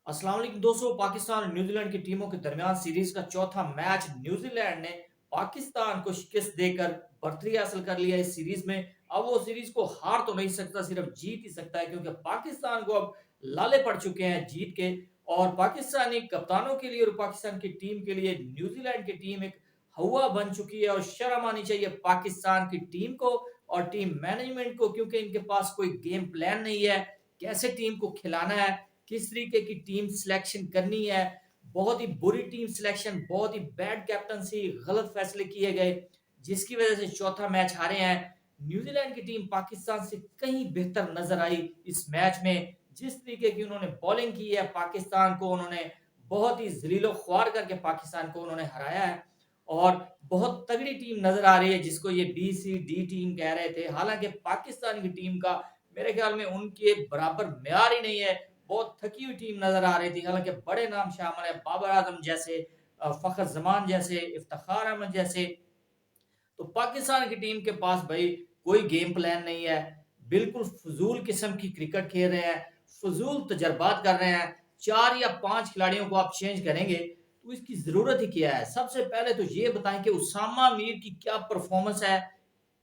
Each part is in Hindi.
अस्सलाम वालेकुम दोस्तों। पाकिस्तान और न्यूजीलैंड की टीमों के दरमियान सीरीज का चौथा मैच न्यूजीलैंड ने पाकिस्तान को शिकस्त देकर बढ़तरी हासिल कर लिया इस सीरीज में। अब वो सीरीज को हार तो नहीं सकता, सिर्फ जीत ही सकता है, क्योंकि पाकिस्तान को अब लाले पड़ चुके हैं जीत के। और पाकिस्तानी कप्तानों के लिए और पाकिस्तान की टीम के लिए न्यूजीलैंड की टीम एक हवा बन चुकी है। और शर्म आनी चाहिए पाकिस्तान की टीम को और टीम मैनेजमेंट को, क्योंकि इनके पास कोई गेम प्लान नहीं है कैसे टीम को खिलाना है, किस तरीके की टीम सिलेक्शन करनी है। बहुत ही बुरी टीम सिलेक्शन, बहुत ही बैड कैप्टनसी, गलत फैसले किए गए, जिसकी वजह से चौथा मैच हारे हैं। न्यूजीलैंड की टीम पाकिस्तान से कहीं बेहतर नजर आई इस मैच में। जिस तरीके की उन्होंने बॉलिंग की है, पाकिस्तान को उन्होंने बहुत ही जलीलो ख्वार करके पाकिस्तान को उन्होंने हराया है। और बहुत तगड़ी टीम नजर आ रही है, जिसको ये बी सी डी टीम कह रहे थे। हालांकि पाकिस्तान की टीम का मेरे ख्याल में उनके बराबर म्यार ही नहीं है। बहुत थकी हुई टीम नजर आ रही थी। हालांकि बड़े नाम शामिल है, बाबर आजम जैसे, फखर जमान जैसे, इफ्तिखार अहमद जैसे। तो पाकिस्तान की टीम के पास भाई कोई गेम प्लान नहीं है। बिल्कुल फजूल किस्म की क्रिकेट खेल रहे हैं, फजूल तजर्बात कर रहे हैं। 4 या 5 खिलाड़ियों को आप चेंज करेंगे तो इसकी जरूरत ही क्या है? सबसे पहले तो ये बताएं कि उसामा मीर की क्या परफॉर्मेंस है,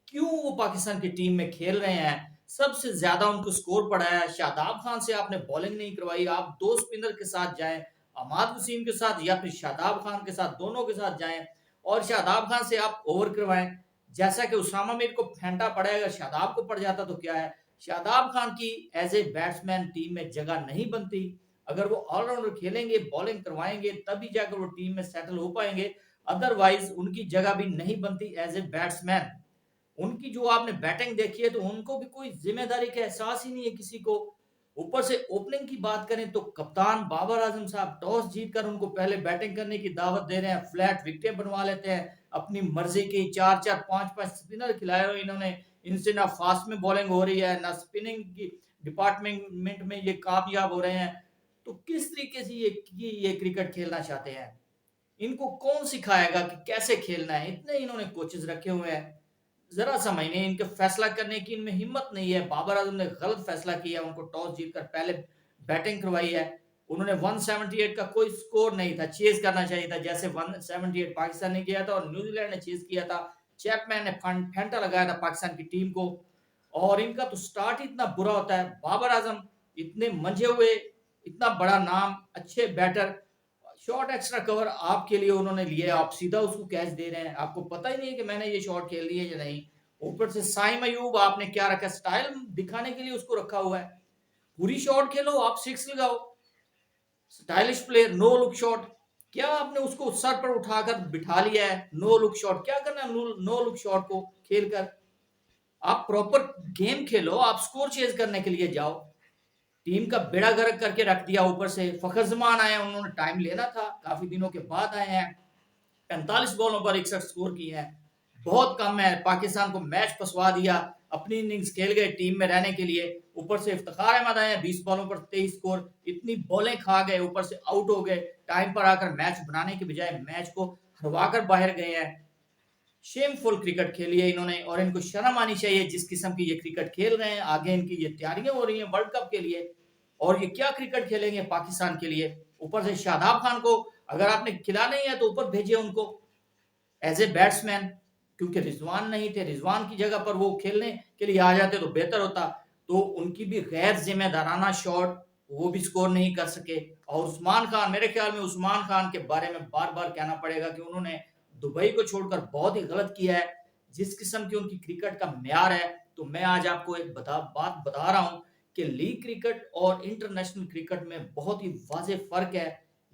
क्यों वो पाकिस्तान की टीम में खेल रहे हैं। सबसे ज्यादा उनको स्कोर पड़ा है। शादाब खान से आपने बॉलिंग नहीं करवाई, आप दो स्पिनर के साथ जाएं, अमाद वसीम के साथ या फिर शादाब खान के साथ, दोनों के साथ जाएं और शादाब खान से आप ओवर करवाएं। जैसा कि उसामा मीर को फेंटा पड़ा है, अगर शादाब को पड़ जाता तो क्या है। शादाब खान की एज ए बैट्समैन टीम में जगह नहीं बनती। अगर वो ऑलराउंडर खेलेंगे, बॉलिंग करवाएंगे, तभी जाकर वो टीम में सेटल हो पाएंगे। अदरवाइज उनकी जगह भी नहीं बनती एज ए बैट्समैन। उनकी जो आपने बैटिंग देखी है तो उनको भी कोई जिम्मेदारी का एहसास ही नहीं है किसी को। ऊपर से ओपनिंग की बात करें तो कप्तान बाबर आजम साहब टॉस जीतकर उनको पहले बैटिंग करने की दावत दे रहे हैं, फ्लैट विकेटें बनवा लेते हैं अपनी मर्जी की। 4-4 5-5 स्पिनर खिलाए हुए इन्होंने, इनसे ना फास्ट में बॉलिंग हो रही है ना स्पिनिंग की डिपार्टमेंट में ये कामयाब हो रहे हैं। तो किस तरीके से ये क्रिकेट खेलना चाहते हैं? इनको कौन सिखाएगा कि कैसे खेलना है? इतने इन्होंने कोचेस रखे हुए हैं, जरा समझ नहीं, इनके फैसला करने की इनमें हिम्मत नहीं है। बाबर आजम ने गलत फैसला किया, उनको टॉस जीतकर पहले बैटिंग करवाई है। उन्होंने 178 का कोई स्कोर नहीं था, चेज करना चाहिए था जैसे 178 पाकिस्तान ने किया था और न्यूजीलैंड ने चेज किया था। चैपमैन ने फेंटा लगाया था पाकिस्तान की टीम को। और इनका तो स्टार्ट ही इतना बुरा होता है। बाबर आजम इतने मंझे हुए, इतना बड़ा नाम, अच्छे बैटर, शॉट एक्स्ट्रा कवर आपके लिए उन्होंने लिया, आप सीधा उसको कैच दे रहे हैं। आपको पता ही नहीं है कि मैंने ये शॉट खेल ली है या नहीं। ऊपर से साइम अयूब आपने क्या रखा, स्टाइल दिखाने के लिए उसको रखा हुआ है। पूरी शॉट खेलो, आप सिक्स लगाओ, stylish player, no look shot. क्या आपने उसको सर पर उठाकर बिठा लिया है? नो लुक शॉट क्या करना है? नो लुक शॉट को खेलकर आप प्रॉपर गेम खेलो, आप स्कोर चेज करने के लिए जाओ। टीम का बेड़ा गर्क करके रख दिया। ऊपर से फखर जमान आए, उन्होंने टाइम लेना था, काफी दिनों के बाद आए हैं। 45 बॉलों पर 61 स्कोर किए हैं, बहुत कम है। पाकिस्तान को मैच फंसवा दिया, अपनी इनिंग्स खेल गए टीम में रहने के लिए। ऊपर से इफ्तिखार अहमद आए, 20 बॉलों पर 23 स्कोर, इतनी बॉलें खा गए, ऊपर से आउट हो गए। टाइम पर आकर मैच बनाने के बजाय मैच को हरवाकर बाहर गए हैं। शेमफुल क्रिकेट खेली है इन्होंने और इनको शर्म आनी चाहिए जिस किस्म की ये क्रिकेट खेल रहे हैं। आगे इनकी ये तैयारियां हो रही हैं वर्ल्ड कप के लिए, और ये क्या क्रिकेट खेलेंगे पाकिस्तान के लिए। ऊपर से शादाब खान को अगर आपने खिलाना ही है तो ऊपर भेजिए उनको एज ए बैट्समैन, क्योंकि रिजवान नहीं थे। रिजवान की जगह पर वो खेलने के लिए आ जाते तो बेहतर होता। तो उनकी भी गैर जिम्मेदाराना शॉट, वो भी स्कोर नहीं कर सके। और उस्मान खान, मेरे ख्याल में उस्मान खान के बारे में बार बार कहना पड़ेगा कि उन्होंने दुबई को छोड़कर बहुत ही गलत किया है। जिस किस्म की उनकी क्रिकेट का म्यार है, तो मैं आज आपको एक बात बता रहा हूं कि लीग क्रिकेट और इंटरनेशनल क्रिकेट में बहुत ही वाज़ेह फर्क है।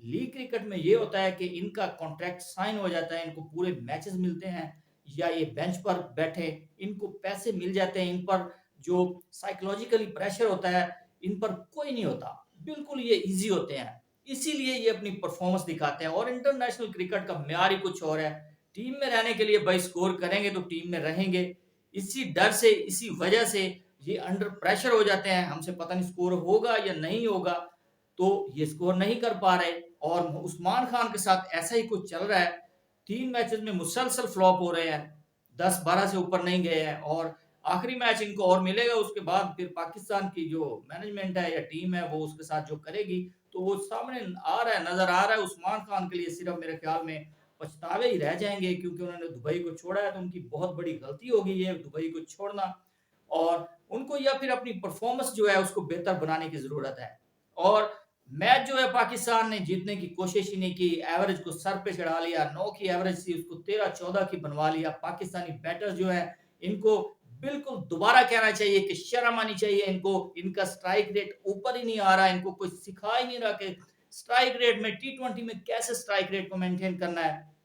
लीग क्रिकेट में ये होता है कि इनका कॉन्ट्रैक्ट साइन हो जाता है, इनको पूरे मैचेस मिलते हैं, या ये बेंच पर बैठे इनको पैसे मिल जाते हैं। इन पर जो साइकोलॉजिकली प्रेशर होता है इन पर कोई नहीं होता, बिल्कुल ये इजी होते हैं। इसीलिए ये अपनी परफॉर्मेंस दिखाते हैं। और इंटरनेशनल क्रिकेट का म्यार ही कुछ और है। टीम में रहने के लिए भाई स्कोर करेंगे तो टीम में रहेंगे। इसी डर से, इसी वजह से ये अंडर प्रेशर हो जाते हैं, हमसे पता नहीं स्कोर होगा या नहीं होगा, तो ये स्कोर नहीं कर पा रहे। और उस्मान खान के साथ ऐसा ही कुछ चल रहा है। 3 मैचेस में मुसलसल फ्लॉप हो रहे हैं, 10-12 से ऊपर नहीं गए हैं। और आखिरी मैच इनको और मिलेगा, उसके बाद फिर पाकिस्तान की जो मैनेजमेंट है या टीम है वो उसके साथ जो करेगी तो वो सामने आ रहा है, नज़र आ रहा है उस्मान खान के लिए सिर्फ़ मेरे ख़्याल में पछतावे ही रह जाएँगे क्योंकि उन्होंने दुबई को छोड़ा है तो उनकी बहुत बड़ी गलती हो गई है दुबई को छोड़ना और उनको या फिर अपनी परफ़ॉर्मेंस जो है उसको बेहतर बनाने की ज़रूरत है। और मैच जो है पाकिस्तान ने जीतने की कोशिश ही नहीं की, एवरेज को सर पे चढ़ा लिया, 9 की एवरेज थी उसको 13-14 की बनवा लिया। पाकिस्तानी बैटर्स जो है इनको बिल्कुल दोबारा कहना चाहिए कि शर्म आनी चाहिए इनको, इनका स्ट्राइक रेट ऊपर ही नहीं आ रहा, इनको कोई सिखा ही नहीं रहा कि स्ट्राइक रेट में टी20 में कैसे स्ट्राइक रेट को मेंटेन करना है।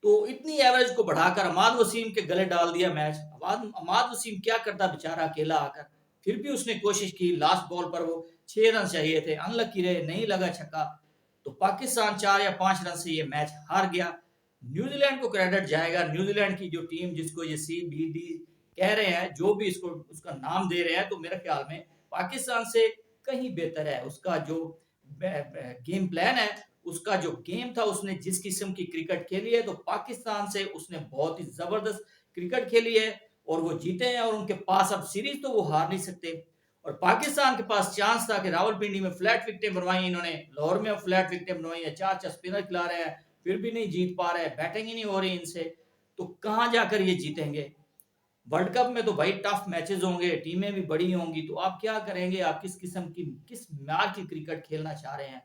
तो इतनी एवरेज को बढ़ाकर अमाद वसीम के गले डाल दिया मैच। अमाद वसीम क्या करता बेचारा अकेला आकर, फिर भी उसने कोशिश की, लास्ट बॉल पर वो 6 रन चाहिए थे, अनलकी रहे, नहीं लगा छक्का। तो पाकिस्तान 4 या 5 रन से ये मैच हार गया। न्यूजीलैंड को क्रेडिट जाएगा, न्यूजीलैंड की जो टीम जिसको ये सीबीडी कह रहे हैं, जो भी इसको उसका नाम दे रहे हैं, तो मेरे ख्याल में पाकिस्तान से कहीं बेहतर है। उसका जो गेम प्लान है, उसका जो गेम था, उसने जिस किस्म की क्रिकेट खेली है, तो पाकिस्तान से उसने बहुत ही जबरदस्त क्रिकेट खेली है और वो जीते हैं और उनके पास अब सीरीज तो वो हार नहीं सकते। और पाकिस्तान के पास चांस था कि रावलपिंडी में फ्लैट विकेटें बनवाई इन्होंने, लाहौर में फ्लैट विकेटें बनवाई है, 4-4 स्पिनर खिला रहे हैं, फिर भी नहीं जीत पा रहे, बैटिंग ही नहीं हो रही इनसे, तो कहाँ जाकर ये जीतेंगे? वर्ल्ड कप में तो भाई टफ मैचेस होंगे, टीमें भी बड़ी होंगी, तो आप क्या करेंगे? आप किस किस्म की, किस म्यार की क्रिकेट खेलना चाह रहे हैं?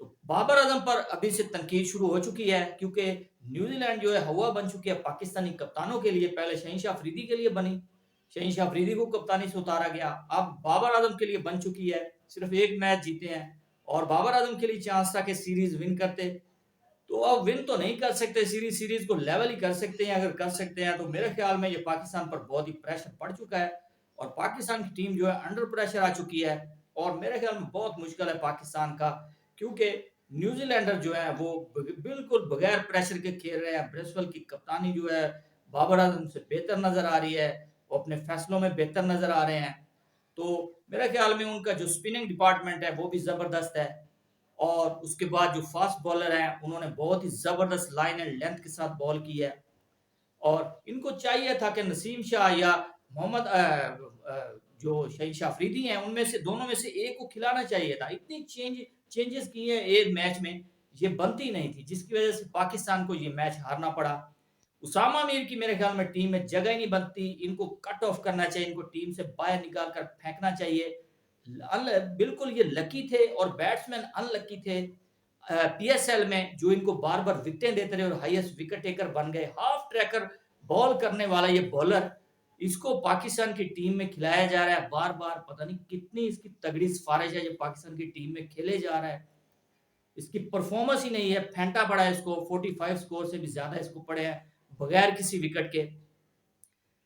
तो बाबर आजम पर अभी से तनकीद शुरू हो चुकी है क्योंकि न्यूजीलैंड जो है हवा बन चुकी है पाकिस्तानी कप्तानों के लिए। पहले शहीनशाह अफरीदी के लिए बनी, शहीनशाह अफरीदी को कप्तानी से उतारा गया, अब बाबर आजम के लिए बन चुकी है। सिर्फ एक मैच जीते हैं और बाबर आजम के लिए चांस था कि सीरीज विन करते, तो अब विन तो नहीं कर सकते सीरीज, सीरीज को लेवल ही कर सकते हैं। अगर कर सकते हैं तो मेरे ख्याल में ये पाकिस्तान पर बहुत ही प्रेशर पड़ चुका है और पाकिस्तान की टीम जो है अंडर प्रेशर आ चुकी है और मेरे ख्याल में बहुत मुश्किल है पाकिस्तान का, क्योंकि न्यूजीलैंडर जो है वो बिल्कुल बगैर प्रेशर के खेल रहे हैं। ब्रिस्वेल की कप्तानी जो है बाबर आजम से बेहतर नजर आ रही है, वो अपने फैसलों में बेहतर नजर आ रहे हैं। तो मेरे ख्याल में उनका जो स्पिनिंग डिपार्टमेंट है वो भी जबरदस्त है और उसके बाद जो फास्ट बॉलर हैं उन्होंने बहुत ही जबरदस्त लाइन एंड लेंथ के साथ बॉल की है और इनको चाहिए था कि नसीम शाह या मोहम्मद जो शहीशाह अफरीदी हैं उनमें से, दोनों में से एक को खिलाना चाहिए था। इतनी चेंजेस किए हैं एक मैच में, ये बनती नहीं थी, जिसकी वजह से पाकिस्तान को ये मैच हारना पड़ा। उसामा मीर की मेरे ख्याल में टीम में जगह ही नहीं बनती, इनको कट ऑफ करना चाहिए, इनको टीम से बाहर निकाल कर फेंकना चाहिए। बिल्कुल ये लकी थे और बैट्समैन अनलकी थे पीएसएल में, जो इनको बार बार विकेटें देते रहे और हाईएस्ट विकेट टेकर बन गए। हाफ ट्रैकर बॉल करने वाला ये बॉलर, इसको पाकिस्तान की टीम में खिलाया जा रहा है बार बार, पता नहीं कितनी इसकी तगड़ी सिफारिश है जो पाकिस्तान की टीम में खेले जा रहा है। इसकी परफॉर्मेंस ही नहीं है, फेंटा पड़ा है इसको, 45 स्कोर से भी ज्यादा इसको पड़े हैं बगैर किसी विकेट के।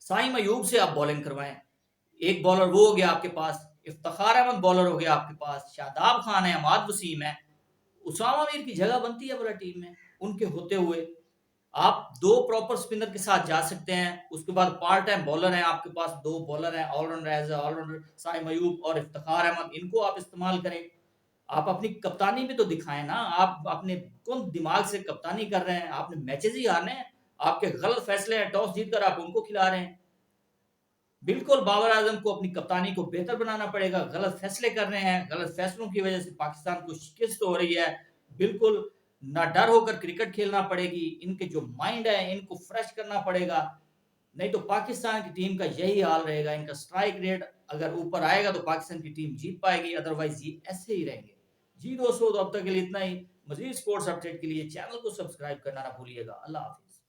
साइम अयूब से आप बॉलिंग करवाएं, एक बॉलर वो हो गया आपके पास, इफ्तिखार अहमद बॉलर हो गया आपके पास, शादाब खान है, अमाद वसीम है, उसामा मीर की जगह बनती है पूरा टीम में। उनके होते हुए आप दो प्रॉपर स्पिनर के साथ जा सकते हैं, उसके बाद पार्ट टाइम बॉलर हैं आपके पास, दो बॉलर हैं allrounder, as allrounder Saim Ayub और इफ्तिखार अहमद, इनको आप इस्तेमाल करें। आप अपनी कप्तानी भी तो दिखाएं ना, आप अपने कौन दिमाग से कप्तानी कर रहे हैं? आपने मैचेस ही हारने हैं, आपके गलत फैसले हैं, टॉस जीतकर आप उनको खिला रहे हैं। बिल्कुल बाबर आजम को अपनी कप्तानी को बेहतर बनाना पड़ेगा, गलत फैसले कर रहे हैं, गलत फैसलों की वजह से पाकिस्तान को शिकस्त हो रही है। बिल्कुल ना डर होकर क्रिकेट खेलना पड़ेगी, इनके जो माइंड है इनको फ्रेश करना पड़ेगा, नहीं तो पाकिस्तान की टीम का यही हाल रहेगा। इनका स्ट्राइक रेट अगर ऊपर आएगा तो पाकिस्तान की टीम जीत पाएगी, अदरवाइज ये ऐसे ही रहेंगे। जी दोस्तों, तो अब तक के लिए इतना ही। मजीद स्पोर्ट्स अपडेट के लिए चैनल को सब्सक्राइब करना ना भूलिएगा। अल्लाह हाफिज।